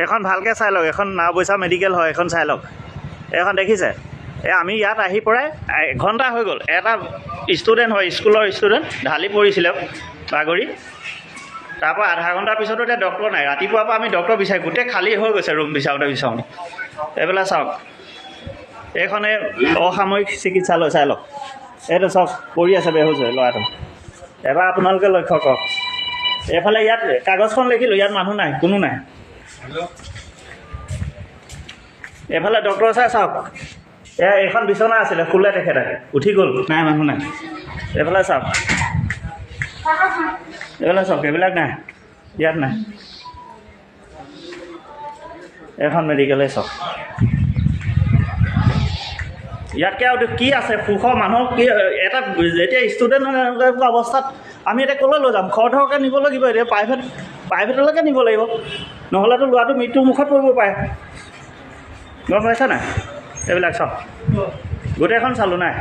এখন ভালকৈ চাই লওক, এখন নাওবৈচা মেডিকেল হয়, এখন চাই লওক। এখন দেখিছে, আমি ইয়াত আহি পৰাই এঘণ্টা হৈ গ'ল। এটা ষ্টুডেণ্ট হয়, স্কুলৰ ষ্টুডেণ্ট ঢালি পৰিছিলে বাগৰি। তাৰপৰা আধা ঘণ্টাৰ পিছতো এতিয়া ডক্টৰ নাই। ৰাতিপুৱাৰ পৰা আমি ডক্টৰ বিচাৰি গোটেই খালী হৈ গৈছে ৰুম বিচাৰোঁতে। এইবিলাক চাওক, এইখনে অসামৰিক চিকিৎসালয়, চাই লওক। এইটো চাওক পৰি আছে বেহুচ হৈ ল'ৰাটো। এবাৰ আপোনালোকে লক্ষ্য কৰক। এইফালে ইয়াত কাগজখন লিখিলোঁ, ইয়াত মানুহ নাই, কোনো নাই। এইফালে ডক্টৰ চাই চাওক, এইখন বিচনা আছিলে, শুলে তেখেতে, উঠি গ'ল, নাই মানুহ নাই। এইফালে চাওক, এইফালে চাওক, এইবিলাক নাই, ইয়াত নাই। এখন মেডিকেলে চাওক, ইয়াতকৈ আৰু কি আছে? সুখ মানুহক কি এটা যেতিয়া ষ্টুডেণ্ট এনেকুৱা অৱস্থাত আমি এতিয়া ক'লৈ লৈ যাম? খৰধৰকৈ নিব লাগিব, এতিয়া প্ৰাইভেটলৈকে নিব লাগিব, নহ'লেতো ল'ৰাটো মৃত্যুৰ মুখত পৰিব পাৰে। গম পাইছা নাই? এইবিলাক চাওক, গোটেইখন চালোঁ নাই।